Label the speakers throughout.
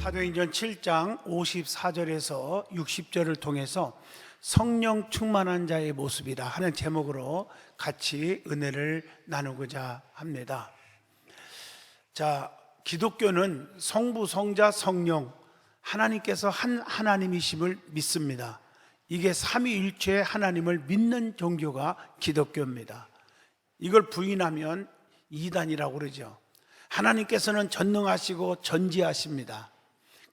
Speaker 1: 사도행전 7장 54절에서 60절을 통해서 성령 충만한 자의 모습이라 하는 제목으로 같이 은혜를 나누고자 합니다. 자, 기독교는 성부, 성자, 성령 하나님께서 한 하나님이심을 믿습니다. 이게 삼위일체의 하나님을 믿는 종교가 기독교입니다. 이걸 부인하면 이단이라고 그러죠. 하나님께서는 전능하시고 전지하십니다.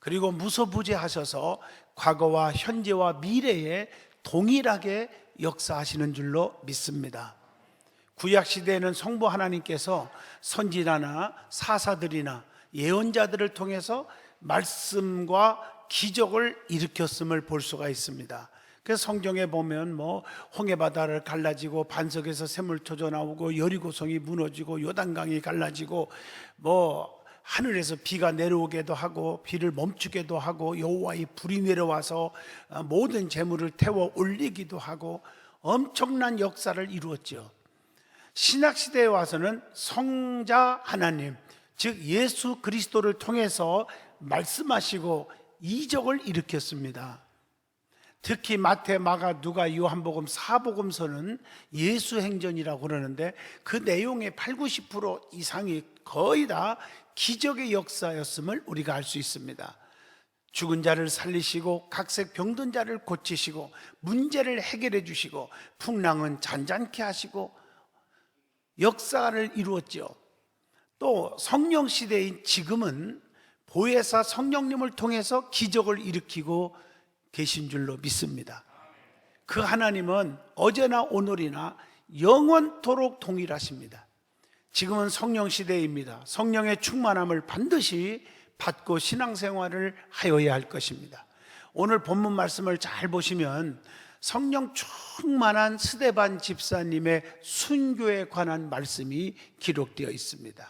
Speaker 1: 그리고 무소부재하셔서 과거와 현재와 미래에 동일하게 역사하시는 줄로 믿습니다. 구약시대에는 성부 하나님께서 선지자나 사사들이나 예언자들을 통해서 말씀과 기적을 일으켰음을 볼 수가 있습니다. 그래서 성경에 보면 홍해바다를 갈라지고 반석에서 샘물 터져 나오고 여리고성이 무너지고 요단강이 갈라지고 하늘에서 비가 내려오게도 하고 비를 멈추게도 하고 여호와의 불이 내려와서 모든 재물을 태워 올리기도 하고 엄청난 역사를 이루었죠. 신약시대에 와서는 성자 하나님, 즉 예수 그리스도를 통해서 말씀하시고 이적을 일으켰습니다. 특히 마태, 마가, 누가, 요한복음, 사복음서는 예수행전이라고 그러는데 그 내용의 80-90% 이상이 거의 다 기적의 역사였음을 우리가 알 수 있습니다. 죽은 자를 살리시고 각색 병든 자를 고치시고 문제를 해결해 주시고 풍랑은 잔잔케 하시고 역사를 이루었죠. 또 성령 시대인 지금은 보혜사 성령님을 통해서 기적을 일으키고 계신 줄로 믿습니다. 그 하나님은 어제나 오늘이나 영원토록 동일하십니다. 지금은 성령 시대입니다. 성령의 충만함을 반드시 받고 신앙생활을 하여야 할 것입니다. 오늘 본문 말씀을 잘 보시면 성령 충만한 스데반 집사님의 순교에 관한 말씀이 기록되어 있습니다.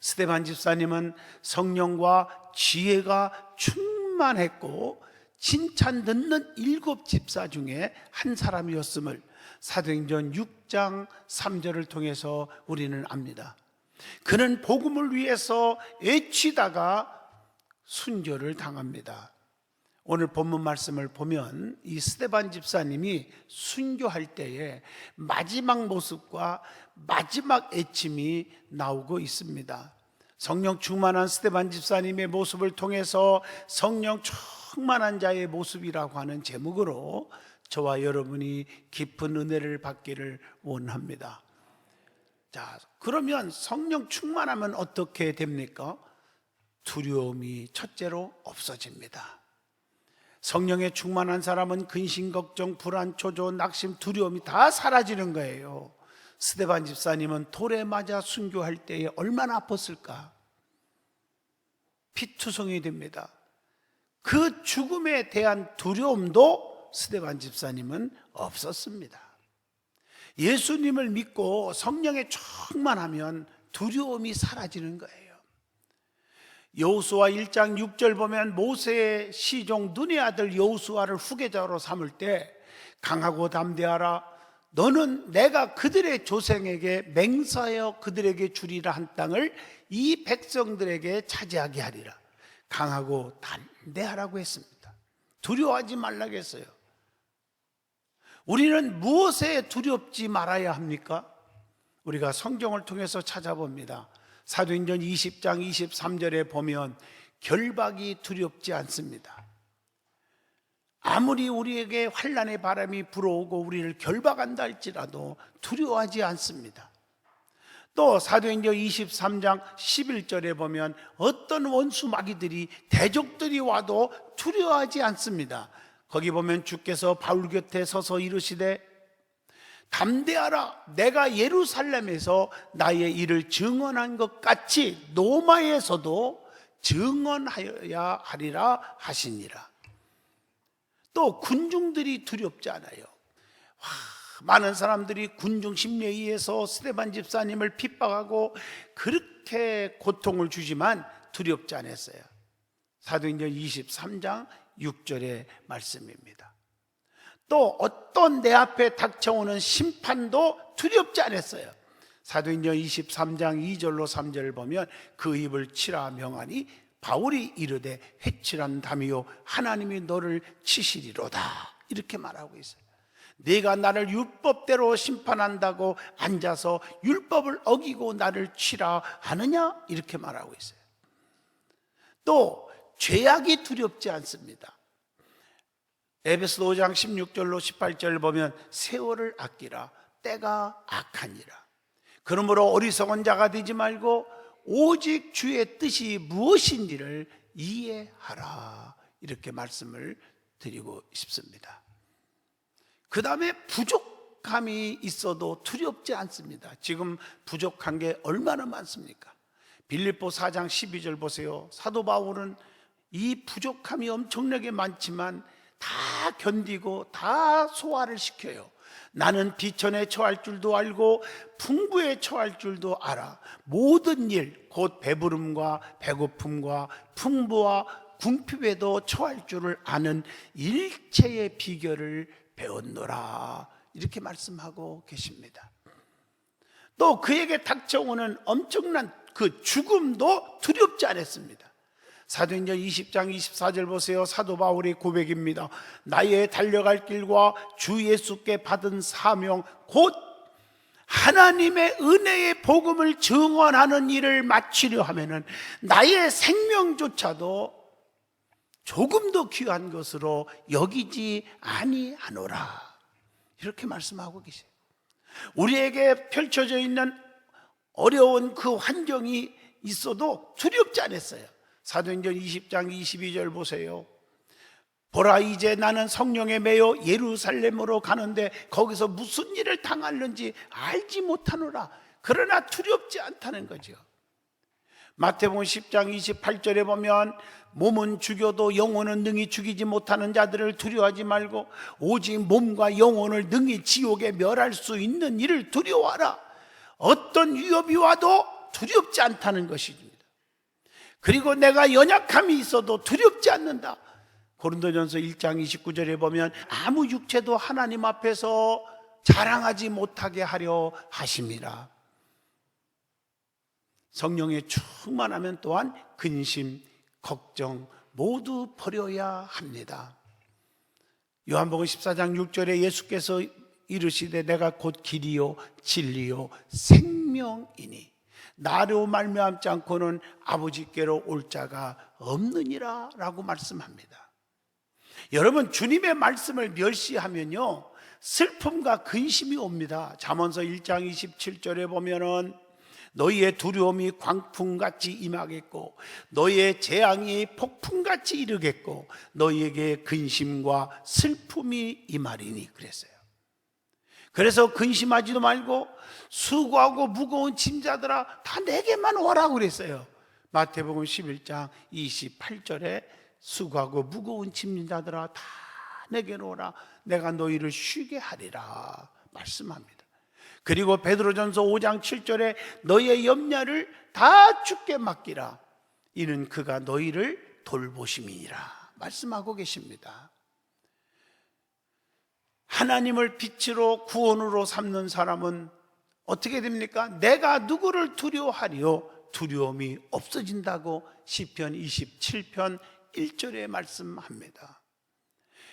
Speaker 1: 스데반 집사님은 성령과 지혜가 충만했고 칭찬 듣는 7 집사 중에 한 사람이었음을 사도행전 6장 3절을 통해서 우리는 압니다. 그는 복음을 위해서 애치다가 순교를 당합니다. 오늘 본문 말씀을 보면 이 스데반 집사님이 순교할 때에 마지막 모습과 마지막 애침이 나오고 있습니다. 성령 충만한 스데반 집사님의 모습을 통해서 성령 충만한 자의 모습이라고 하는 제목으로 저와 여러분이 깊은 은혜를 받기를 원합니다. 자, 그러면 성령 충만하면 어떻게 됩니까? 두려움이 첫째로 없어집니다. 성령에 충만한 사람은 근심, 걱정, 불안, 초조, 낙심, 두려움이 다 사라지는 거예요. 스데반 집사님은 돌에 맞아 순교할 때에 얼마나 아팠을까? 피투성이 됩니다. 그 죽음에 대한 두려움도 스데반 집사님은 없었습니다. 예수님을 믿고 성령에 충만하면 두려움이 사라지는 거예요. 여호수아 1장 6절 보면 모세의 시종 눈의 아들 여호수아를 후계자로 삼을 때 강하고 담대하라, 너는 내가 그들의 조상에게 맹세하여 그들에게 주리라 한 땅을 이 백성들에게 차지하게 하리라. 강하고 담대하라고 했습니다. 두려워하지 말라고 했어요. 우리는 무엇에 두렵지 말아야 합니까? 우리가 성경을 통해서 찾아봅니다. 사도행전 20장 23절에 보면 결박이 두렵지 않습니다. 아무리 우리에게 환난의 바람이 불어오고 우리를 결박한다 할지라도 두려워하지 않습니다. 또 사도행전 23장 11절에 보면 어떤 원수 마귀들이 대적들이 와도 두려워하지 않습니다. 거기 보면 주께서 바울 곁에 서서 이르시되 담대하라, 내가 예루살렘에서 나의 일을 증언한 것 같이 로마에서도 증언하여야 하리라 하시니라. 또 군중들이 두렵지 않아요. 많은 사람들이 군중 심리에 의해서 스데반 집사님을 핍박하고 그렇게 고통을 주지만 두렵지 않았어요. 사도행전 23장 6절의 말씀입니다. 또 어떤 내 앞에 닥쳐오는 심판도 두렵지 않았어요. 사도행전 23장 2절로 3절을 보면 그 입을 치라 명하니 바울이 이르되 회칠한 담이요 하나님이 너를 치시리로다 이렇게 말하고 있어요. 네가 나를 율법대로 심판한다고 앉아서 율법을 어기고 나를 치라 하느냐 이렇게 말하고 있어요. 또 죄악이 두렵지 않습니다. 에베소서 5장 16절로 18절을 보면 세월을 아끼라 때가 악하니라. 그러므로 어리석은 자가 되지 말고 오직 주의 뜻이 무엇인지를 이해하라 이렇게 말씀을 드리고 싶습니다. 그 다음에 부족함이 있어도 두렵지 않습니다. 지금 부족한 게 얼마나 많습니까? 빌립보 4장 12절 보세요. 사도 바울은 이 부족함이 엄청나게 많지만 다 견디고 다 소화를 시켜요. 나는 비천에 처할 줄도 알고 풍부에 처할 줄도 알아. 모든 일, 곧 배부름과 배고픔과 풍부와 궁핍에도 처할 줄을 아는 일체의 비결을 배웠노라 이렇게 말씀하고 계십니다. 또 그에게 닥쳐오는 엄청난 그 죽음도 두렵지 않았습니다. 사도행전 20장 24절 보세요. 사도 바울의 고백입니다. 나의 달려갈 길과 주 예수께 받은 사명 곧 하나님의 은혜의 복음을 증언하는 일을 마치려 하면은 나의 생명조차도 조금 더 귀한 것으로 여기지 아니하노라 이렇게 말씀하고 계세요. 우리에게 펼쳐져 있는 어려운 그 환경이 있어도 두렵지 않았어요. 사도행전 20장 22절 보세요. 보라 이제 나는 성령에 매여 예루살렘으로 가는데 거기서 무슨 일을 당하는지 알지 못하노라. 그러나 두렵지 않다는 거죠. 마태복음 10장 28절에 보면 몸은 죽여도 영혼은 능히 죽이지 못하는 자들을 두려워하지 말고 오직 몸과 영혼을 능히 지옥에 멸할 수 있는 일을 두려워하라. 어떤 위협이 와도 두렵지 않다는 것입니다. 그리고 내가 연약함이 있어도 두렵지 않는다. 고린도전서 1장 29절에 보면 아무 육체도 하나님 앞에서 자랑하지 못하게 하려 하심이라. 성령에 충만하면 또한 근심, 걱정 모두 버려야 합니다. 요한복음 14장 6절에 예수께서 이르시되 내가 곧 길이요 진리요 생명이니 나로 말미암지 않고는 아버지께로 올 자가 없느니라 라고 말씀합니다. 여러분 주님의 말씀을 멸시하면요 슬픔과 근심이 옵니다. 잠언서 1장 27절에 보면은 너희의 두려움이 광풍같이 임하겠고 너희의 재앙이 폭풍같이 이르겠고 너희에게 근심과 슬픔이 임하리니 그랬어요. 그래서 근심하지도 말고 수고하고 무거운 짐자들아 다 내게만 오라고 그랬어요. 마태복음 11장 28절에 수고하고 무거운 짐자들아 다 내게로 오라 내가 너희를 쉬게 하리라 말씀합니다. 그리고 베드로전서 5장 7절에 너희의 염려를 다 주께 맡기라 이는 그가 너희를 돌보심이니라 말씀하고 계십니다. 하나님을 빛으로 구원으로 삼는 사람은 어떻게 됩니까? 내가 누구를 두려워하리요? 두려움이 없어진다고 시편 27편 1절에 말씀합니다.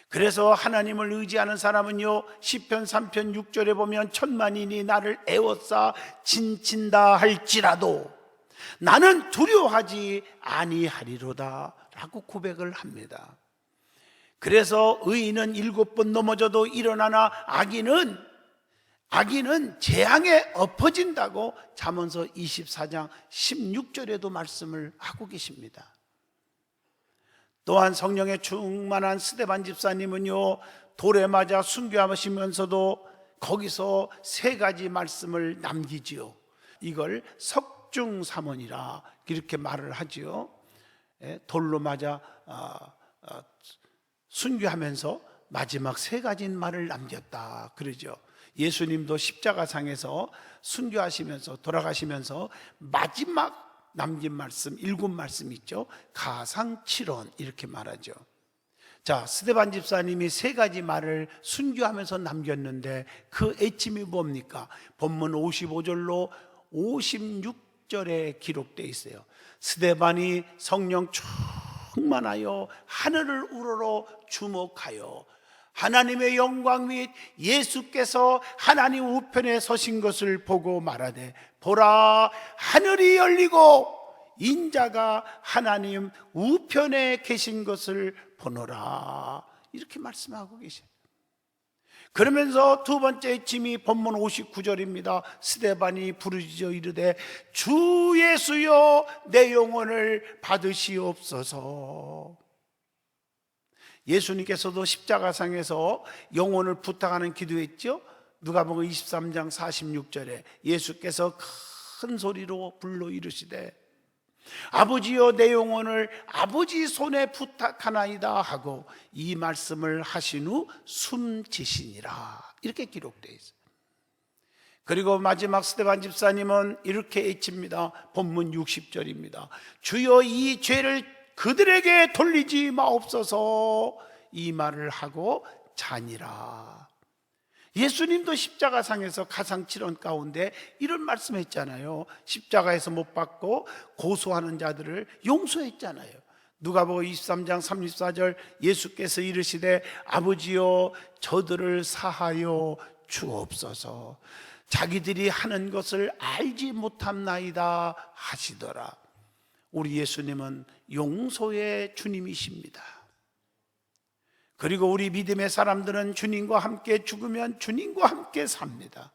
Speaker 1: 그래서 하나님을 의지하는 사람은요 시편 3편 6절에 보면 천만인이 나를 애워싸 진친다 할지라도 나는 두려워하지 아니하리로다 라고 고백을 합니다. 그래서 의인은 7번 넘어져도 일어나나 악인은 재앙에 엎어진다고 잠언서 24장 16절에도 말씀을 하고 계십니다. 또한 성령에 충만한 스데반 집사님은요 돌에 맞아 순교하시면서도 거기서 3가지 말씀을 남기지요. 이걸 석중삼원이라 이렇게 말을 하지요. 돌로 맞아 순교하면서 마지막 3가지 말을 남겼다 그러죠. 예수님도 십자가상에서 순교하시면서 돌아가시면서 마지막 남긴 말씀 7말씀 있죠. 가상칠언 이렇게 말하죠. 자, 스데반 집사님이 3가지 말을 순교하면서 남겼는데 그 애침이 뭡니까? 본문 55절로 6절에 기록되어 있어요. 스데반이 성령 충만하여 하늘을 우러러 주목하여 하나님의 영광 및 예수께서 하나님 우편에 서신 것을 보고 말하되, 보라, 하늘이 열리고 인자가 하나님 우편에 계신 것을 보노라. 이렇게 말씀하고 계셔요. 그러면서 두 번째 외침이 본문 59절입니다. 스데반이 부르짖어 이르되, 주 예수여 내 영혼을 받으시옵소서. 예수님께서도 십자가상에서 영혼을 부탁하는 기도했죠. 누가복음 23장 46절에 예수께서 큰 소리로 불러 이르시되, 아버지여 내 영혼을 아버지 손에 부탁하나이다 하고 이 말씀을 하신 후 숨지시니라. 이렇게 기록되어 있어요. 그리고 마지막 스데반 집사님은 이렇게 외칩니다. 본문 60절입니다. 주여 이 죄를 그들에게 돌리지 마옵소서. 이 말을 하고 자니라. 예수님도 십자가상에서 가상칠언 가운데 이런 말씀했잖아요. 십자가에서 못 박고 고소하는 자들을 용서했잖아요. 누가복음 23장 34절 예수께서 이르시되, 아버지여 저들을 사하여 주옵소서. 자기들이 하는 것을 알지 못함나이다 하시더라. 우리 예수님은 용서의 주님이십니다. 그리고 우리 믿음의 사람들은 주님과 함께 죽으면 주님과 함께 삽니다.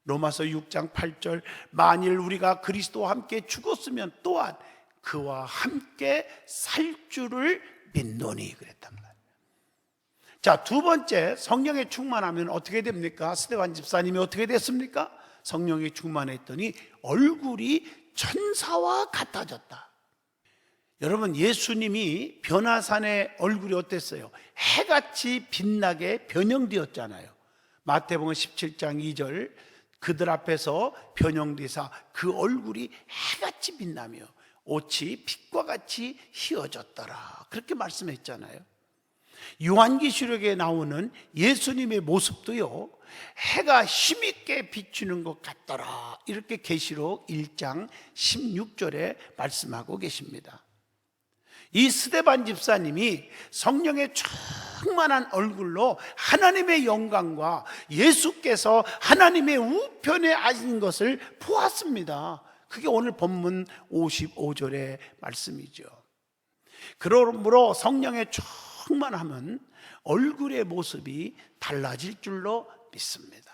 Speaker 1: 로마서 6장 8절 만일 우리가 그리스도와 함께 죽었으면 또한 그와 함께 살 줄을 믿노니 그랬단 말이에요. 자, 두 번째, 성령에 충만하면 어떻게 됩니까? 스데반 집사님이 어떻게 됐습니까? 성령에 충만했더니 얼굴이 천사와 같아졌다. 여러분, 예수님이 변화산의 얼굴이 어땠어요? 해같이 빛나게 변형되었잖아요. 마태복음 17장 2절 그들 앞에서 변형되사 그 얼굴이 해같이 빛나며 옷이 빛과 같이 휘어졌더라. 그렇게 말씀했잖아요. 요한계시록에 나오는 예수님의 모습도요, 해가 힘있게 비추는 것 같더라. 이렇게 계시록 1장 16절에 말씀하고 계십니다. 이 스데반 집사님이 성령의 충만한 얼굴로 하나님의 영광과 예수께서 하나님의 우편에 앉은 것을 보았습니다. 그게 오늘 본문 55절의 말씀이죠. 그러므로 성령의 충만하면 얼굴의 모습이 달라질 줄로 믿습니다.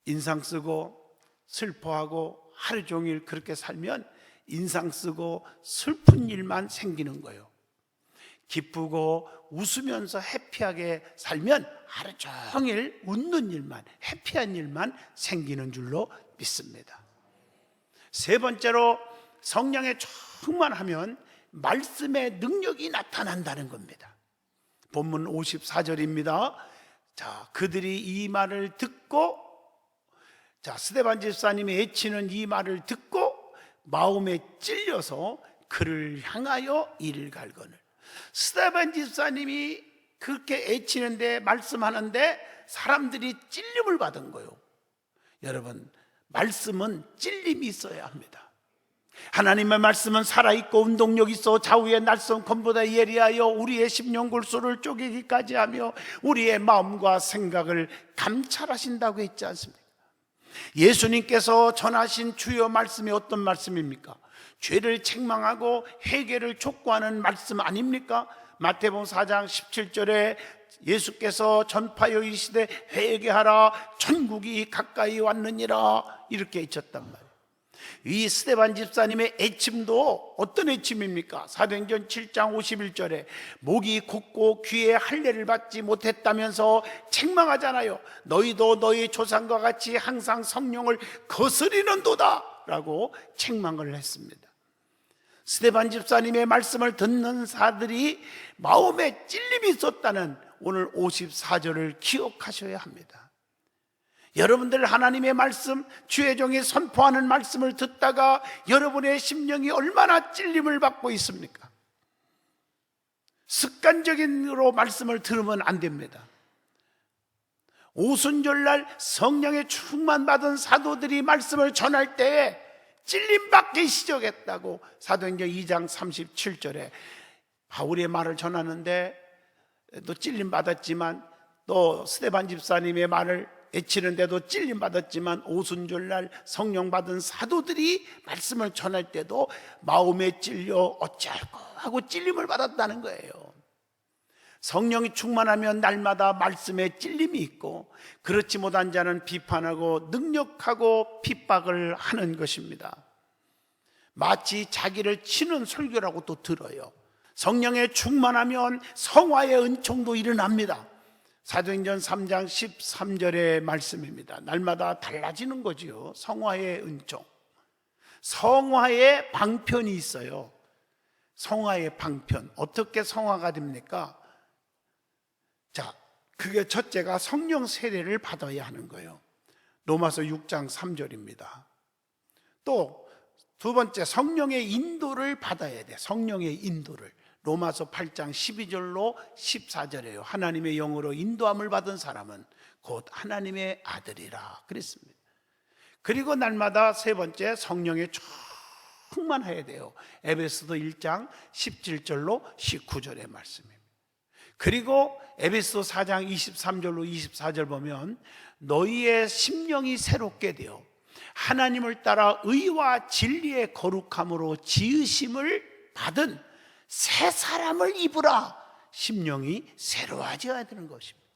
Speaker 1: 인상 쓰고 슬퍼하고 하루 종일 그렇게 살면 인상 쓰고 슬픈 일만 생기는 거예요. 기쁘고 웃으면서 해피하게 살면 하루 종일 웃는 일만, 해피한 일만 생기는 줄로 믿습니다. 세 번째로, 성령에 충만하면 말씀의 능력이 나타난다는 겁니다. 본문 54절입니다. 자, 그들이 이 말을 듣고, 자, 스데반 집사님이 외치는 이 말을 듣고 마음에 찔려서 그를 향하여 이를 갈거늘. 스데반 집사님이 그렇게 외치는데, 말씀하는데 사람들이 찔림을 받은 거예요. 여러분, 말씀은 찔림이 있어야 합니다. 하나님의 말씀은 살아있고 운동력 있어 좌우의 날선 검보다 예리하여 우리의 심령 골수를 쪼개기까지 하며 우리의 마음과 생각을 감찰하신다고 했지 않습니까? 예수님께서 전하신 주요 말씀이 어떤 말씀입니까? 죄를 책망하고 회개를 촉구하는 말씀 아닙니까? 마태복음 4장 17절에 예수께서 전파여 이르시되 회개하라 천국이 가까이 왔느니라 이렇게 외쳤단 말이에요. 이 스데반 집사님의 애침도 어떤 애침입니까? 사도행전 7장 51절에 목이 곧고 귀에 할례를 받지 못했다면서 책망하잖아요. 너희도 너희 조상과 같이 항상 성령을 거스리는도다 라고 책망을 했습니다. 스데반 집사님의 말씀을 듣는 사들이 마음에 찔림이 있었다는 오늘 54절을 기억하셔야 합니다. 여러분들 하나님의 말씀, 주의 종이 선포하는 말씀을 듣다가 여러분의 심령이 얼마나 찔림을 받고 있습니까? 습관적인으로 말씀을 들으면 안 됩니다. 오순절날 성령의 충만받은 사도들이 말씀을 전할 때에 찔림받기 시작했다고 사도행전 2장 37절에 바울의 말을 전하는데, 또 찔림받았지만, 또 스데반 집사님의 말을 외치는데도 찔림받았지만, 오순절날 성령 받은 사도들이 말씀을 전할 때도 마음에 찔려 어찌할꼬 하고 찔림을 받았다는 거예요. 성령이 충만하면 날마다 말씀에 찔림이 있고, 그렇지 못한 자는 비판하고 능력하고 핍박을 하는 것입니다. 마치 자기를 치는 설교라고 또 들어요. 성령에 충만하면 성화의 은총도 일어납니다. 사도행전 3장 13절의 말씀입니다. 날마다 달라지는 거지요. 성화의 은총. 성화의 방편이 있어요. 성화의 방편. 어떻게 성화가 됩니까? 자, 그게 첫째가 성령 세례를 받아야 하는 거예요. 로마서 6장 3절입니다. 또 두 번째, 성령의 인도를 받아야 돼. 성령의 인도를. 로마서 8장 12절로 14절이에요. 하나님의 영으로 인도함을 받은 사람은 곧 하나님의 아들이라 그랬습니다. 그리고 날마다 세 번째, 성령에 충만해야 돼요. 에베소서 1장 17절로 19절의 말씀입니다. 그리고 에베소 4장 23절로 24절 보면 너희의 심령이 새롭게 되어 하나님을 따라 의와 진리의 거룩함으로 지으심을 받은 새 사람을 입으라. 심령이 새로워져야 되는 것입니다.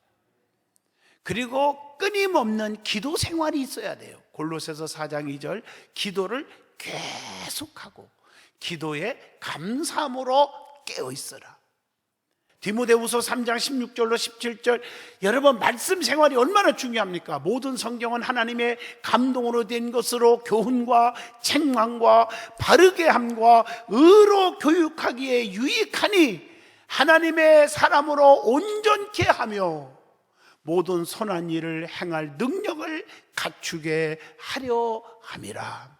Speaker 1: 그리고 끊임없는 기도 생활이 있어야 돼요. 골로새서 4장 2절, 기도를 계속하고 기도에 감사함으로 깨어 있어라. 디모데후서 3장 16절로 17절, 여러분 말씀 생활이 얼마나 중요합니까? 모든 성경은 하나님의 감동으로 된 것으로 교훈과 책망과 바르게 함과 의로 교육하기에 유익하니 하나님의 사람으로 온전케 하며 모든 선한 일을 행할 능력을 갖추게 하려 함이라.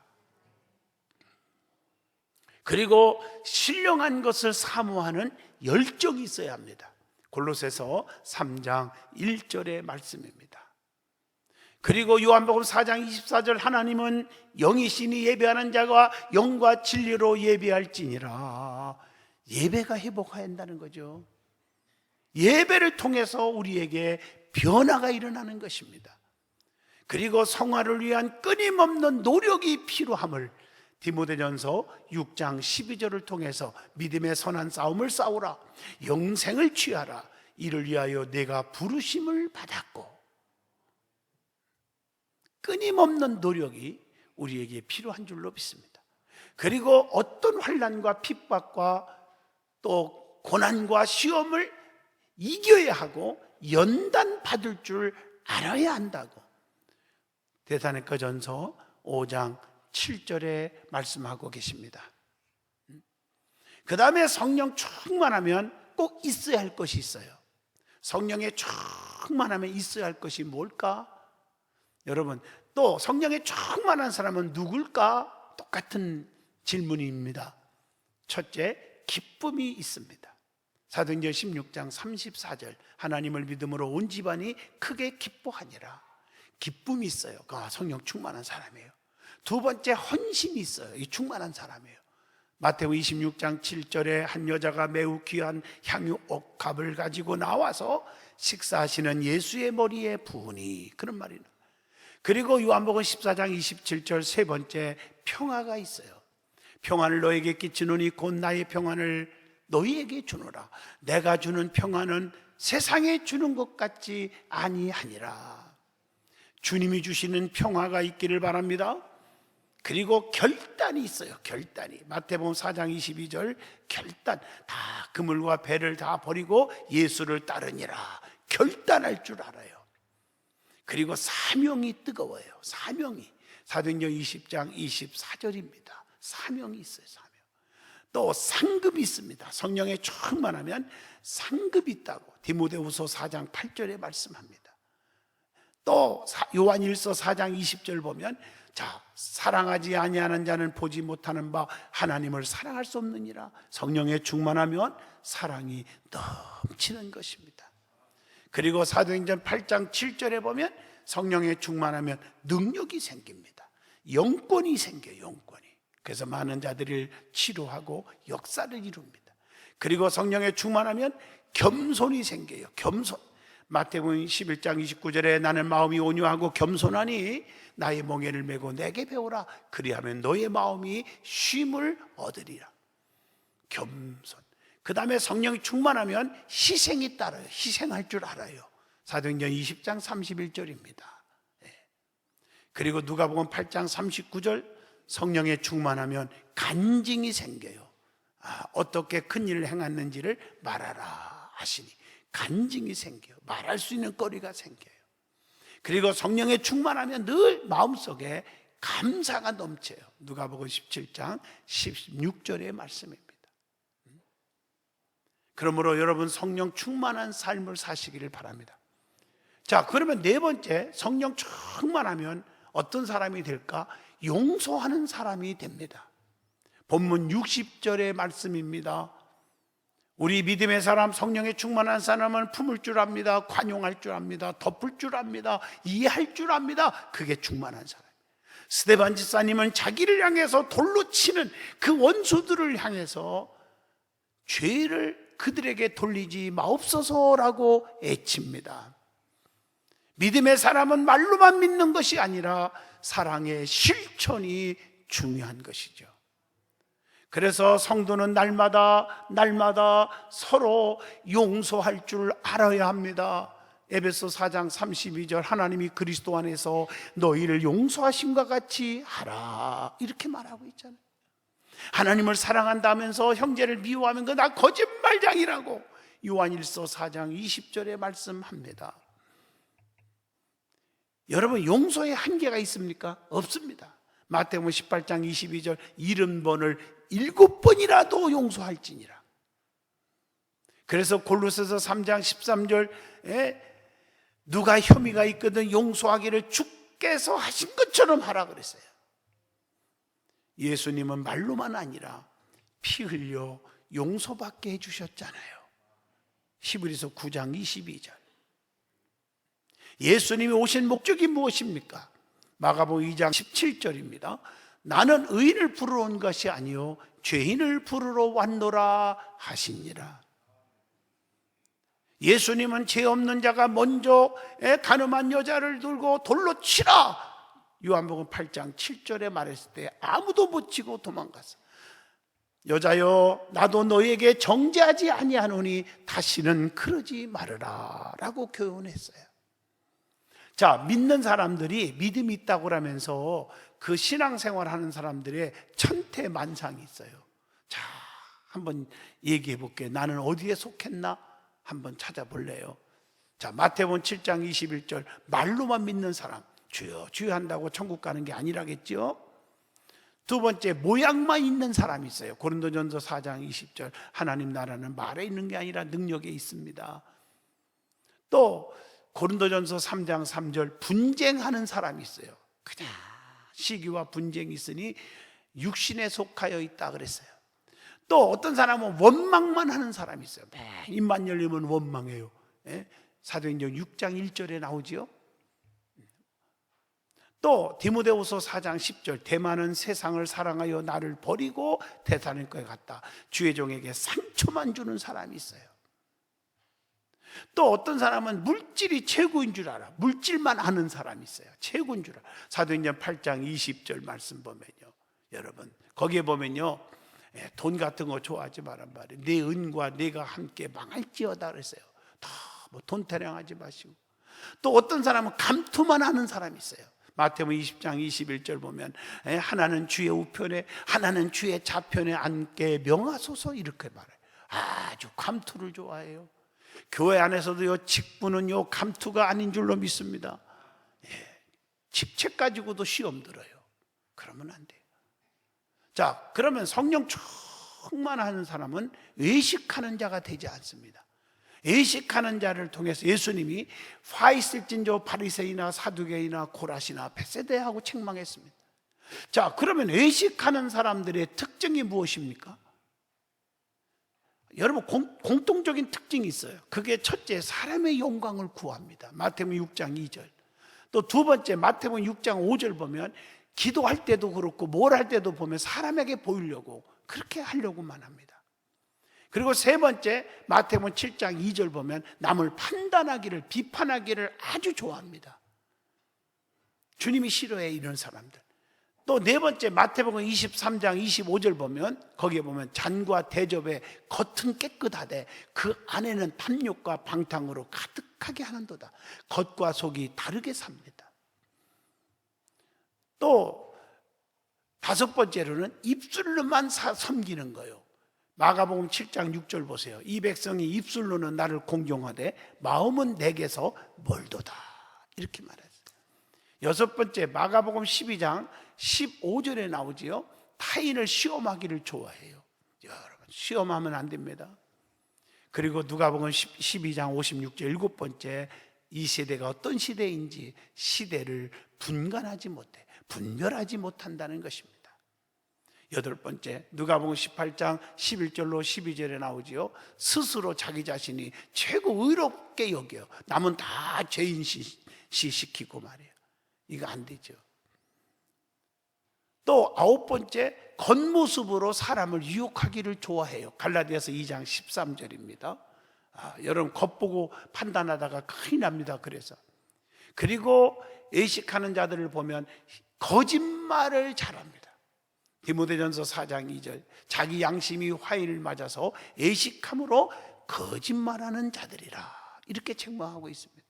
Speaker 1: 그리고 신령한 것을 사모하는 열정이 있어야 합니다. 골로새서 3장 1절의 말씀입니다. 그리고 요한복음 4장 24절, 하나님은 영이시니 예배하는 자가 영과 진리로 예배할지니라. 예배가 회복해야 한다는 거죠. 예배를 통해서 우리에게 변화가 일어나는 것입니다. 그리고 성화를 위한 끊임없는 노력이 필요함을 디모데전서 6장 12절을 통해서 믿음의 선한 싸움을 싸우라. 영생을 취하라. 이를 위하여 내가 부르심을 받았고. 끊임없는 노력이 우리에게 필요한 줄로 믿습니다. 그리고 어떤 환난과 핍박과 또 고난과 시험을 이겨야 하고 연단 받을 줄 알아야 한다고 데살로니가전서 5장 7절에 말씀하고 계십니다. 그 다음에 성령 충만하면 꼭 있어야 할 것이 있어요. 성령에 충만하면 있어야 할 것이 뭘까? 여러분, 또 성령에 충만한 사람은 누굴까? 똑같은 질문입니다. 첫째, 기쁨이 있습니다. 사도행전 16장 34절, 하나님을 믿음으로 온 집안이 크게 기뻐하니라. 기쁨이 있어요. 그 성령 충만한 사람이에요. 두 번째, 헌신이 있어요. 이 충만한 사람이에요. 마태오 26장 7절에 한 여자가 매우 귀한 향유 옥합을 가지고 나와서 식사하시는 예수의 머리에 부으니, 그런 말이에요. 그리고 요한복음 14장 27절 세 번째, 평화가 있어요. 평안을 너에게 끼치노니 곧 나의 평안을 너희에게 주노라. 내가 주는 평안은 세상에 주는 것 같지 아니하니라. 주님이 주시는 평화가 있기를 바랍니다. 그리고 결단이 있어요. 결단이. 마태복음 4장 22절, 결단. 다 그물과 배를 다 버리고 예수를 따르니라. 결단할 줄 알아요. 그리고 사명이 뜨거워요. 사명이. 사도행전 20장 24절입니다. 사명이 있어요. 사명. 또 상급이 있습니다. 성령에 충만하면 상급이 있다고 디모데후서 4장 8절에 말씀합니다. 또 요한일서 4장 20절 보면, 자, 사랑하지 아니하는 자는 보지 못하는 바 하나님을 사랑할 수 없느니라. 성령에 충만하면 사랑이 넘치는 것입니다. 그리고 사도행전 8장 7절에 보면 성령에 충만하면 능력이 생깁니다. 영권이 생겨요. 영권이. 그래서 많은 자들을 치료하고 역사를 이룹니다. 그리고 성령에 충만하면 겸손이 생겨요. 겸손. 마태복음 11장 29절에 나는 마음이 온유하고 겸손하니 나의 멍에를 메고 내게 배우라. 그리하면 너의 마음이 쉼을 얻으리라. 겸손. 그 다음에 성령이 충만하면 희생이 따라요. 희생할 줄 알아요. 사도행전 20장 31절입니다. 그리고 누가복음 8장 39절 성령에 충만하면 간증이 생겨요. 어떻게 큰 일을 행했는지를 말하라 하시니 간증이 생겨요. 말할 수 있는 거리가 생겨요. 그리고 성령에 충만하면 늘 마음속에 감사가 넘쳐요. 누가복음 17장 16절의 말씀입니다. 그러므로 여러분 성령 충만한 삶을 사시기를 바랍니다. 자, 그러면 네 번째, 성령 충만하면 어떤 사람이 될까? 용서하는 사람이 됩니다. 본문 60절의 말씀입니다. 우리 믿음의 사람, 성령에 충만한 사람은 품을 줄 압니다. 관용할 줄 압니다. 덮을 줄 압니다. 이해할 줄 압니다. 그게 충만한 사람. 스데반 집사님은 자기를 향해서 돌로 치는 그 원수들을 향해서 죄를 그들에게 돌리지 마옵소서라고 애칩니다. 믿음의 사람은 말로만 믿는 것이 아니라 사랑의 실천이 중요한 것이죠. 그래서 성도는 날마다 서로 용서할 줄 알아야 합니다. 에베소 4장 32절 하나님이 그리스도 안에서 너희를 용서하심과 같이 하라 이렇게 말하고 있잖아요. 하나님을 사랑한다면서 형제를 미워하면 그 나 거짓말장이라고 요한일서 4장 20절에 말씀합니다. 여러분 용서에 한계가 있습니까? 없습니다. 마태복음 18장 22절 70번을 7번이라도 용서할지니라. 그래서 골로새서 3장 13절에 누가 혐의가 있거든 용서하기를 주께서 하신 것처럼 하라 그랬어요. 예수님은 말로만 아니라 피 흘려 용서받게 해주셨잖아요. 히브리서 9장 22절. 예수님이 오신 목적이 무엇입니까? 마가복음 2장 17절입니다. 나는 의인을 부르러 온 것이 아니요 죄인을 부르러 왔노라 하시니라. 예수님은 죄 없는 자가 먼저 가늠한 여자를 들고 돌로 치라 요한복음 8장 7절에 말했을 때 아무도 못 치고 도망갔어. 여자여 나도 너에게 정죄하지 아니하노니 다시는 그러지 말으라 라고 교훈했어요. 자, 믿는 사람들이 믿음이 있다고 하면서 그 신앙생활하는 사람들의 천태만상이 있어요. 자, 한번 얘기해 볼게요. 나는 어디에 속했나? 한번 찾아볼래요. 자, 마태복음 7장 21절 말로만 믿는 사람 주여 주여 한다고 천국 가는 게 아니라겠죠. 두 번째 모양만 있는 사람이 있어요. 고린도전서 4장 20절 하나님 나라는 말에 있는 게 아니라 능력에 있습니다. 또 고린도전서 3장 3절 분쟁하는 사람이 있어요. 그냥 시기와 분쟁이 있으니 육신에 속하여 있다 그랬어요. 또 어떤 사람은 원망만 하는 사람이 있어요. 입만 열리면 원망해요. 사도행전 6장 1절에 나오지요. 또 디모데후서 4장 10절 대만은 세상을 사랑하여 나를 버리고 데살로니가에 갔다. 주의 종에게 상처만 주는 사람이 있어요. 또 어떤 사람은 물질이 최고인 줄 알아. 물질만 아는 사람이 있어요. 최고인 줄 알아. 사도행전 8장 20절 말씀 보면요, 여러분 거기에 보면요, 돈 같은 거 좋아하지 말란 말이에요. 내 은과 내가 함께 망할지어다 그랬어요. 뭐 돈 타령하지 마시고. 또 어떤 사람은 감투만 하는 사람이 있어요. 마태복음 20장 21절 보면 하나는 주의 우편에 하나는 주의 좌편에 앉게 명하소서 이렇게 말해요. 아주 감투를 좋아해요. 교회 안에서도요 직분은요 감투가 아닌 줄로 믿습니다. 직책 가지고도 시험 들어요. 그러면 안 돼요. 자, 그러면 성령 충만하는 사람은 외식하는 자가 되지 않습니다. 외식하는 자를 통해서 예수님이 화 있을진저 바리새이나 사두개이나 고라시나 벳세대하고 책망했습니다. 자, 그러면 외식하는 사람들의 특징이 무엇입니까? 여러분 공통적인 특징이 있어요. 그게 첫째 사람의 영광을 구합니다. 마태복음 6장 2절. 또 두 번째 마태복음 6장 5절 보면 기도할 때도 그렇고 뭘 할 때도 보면 사람에게 보이려고 그렇게 하려고만 합니다. 그리고 세 번째, 마태복음 7장 2절 보면 남을 판단하기를, 비판하기를 아주 좋아합니다. 주님이 싫어해, 이런 사람들. 또 네 번째, 마태복음 23장 25절 보면 거기에 보면 잔과 대접에 겉은 깨끗하되 그 안에는 탐욕과 방탕으로 가득하게 하는도다. 겉과 속이 다르게 삽니다. 또 다섯 번째로는 입술로만 섬기는 거예요. 마가복음 7장 6절 보세요. 이 백성이 입술로는 나를 공경하되 마음은 내게서 멀도다, 이렇게 말했어요. 여섯 번째, 마가복음 12장 15절에 나오지요. 타인을 시험하기를 좋아해요. 여러분, 시험하면 안 됩니다. 그리고 누가복음 12장 56절, 일곱 번째, 이 시대가 어떤 시대인지 시대를 분간하지 못해, 분별하지 못한다는 것입니다. 여덟 번째, 누가복음 18장 11절로 12절에 나오지요. 스스로 자기 자신이 최고 의롭게 여겨요. 남은 다 죄인시시키고 말이에요. 이거 안 되죠. 또 아홉 번째, 겉모습으로 사람을 유혹하기를 좋아해요. 갈라디아서 2장 13절입니다. 여러분, 겉보고 판단하다가 큰일 납니다. 그리고 의식하는 자들을 보면 거짓말을 잘합니다. 디모데전서 4장 2절, 자기 양심이 화인을 맞아서 애식함으로 거짓말하는 자들이라, 이렇게 책망하고 있습니다.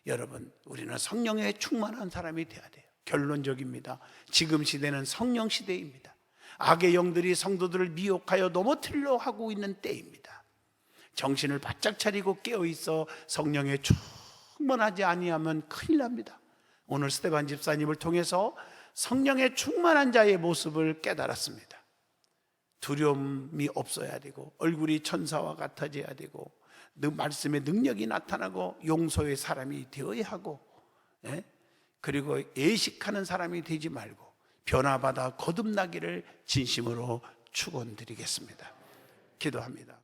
Speaker 1: 여러분, 우리는 성령에 충만한 사람이 돼야 돼요. 결론적입니다. 지금 시대는 성령 시대입니다. 악의 영들이 성도들을 미혹하여 넘어뜨리려 하고 있는 때입니다. 정신을 바짝 차리고 깨어있어 성령에 충만하지 아니하면 큰일 납니다. 오늘 스테반 집사님을 통해서 성령에 충만한 자의 모습을 깨달았습니다. 두려움이 없어야 되고, 얼굴이 천사와 같아져야 되고, 말씀의 능력이 나타나고, 용서의 사람이 되어야 하고, 그리고 예식하는 사람이 되지 말고 변화받아 거듭나기를 진심으로 축원드리겠습니다. 기도합니다.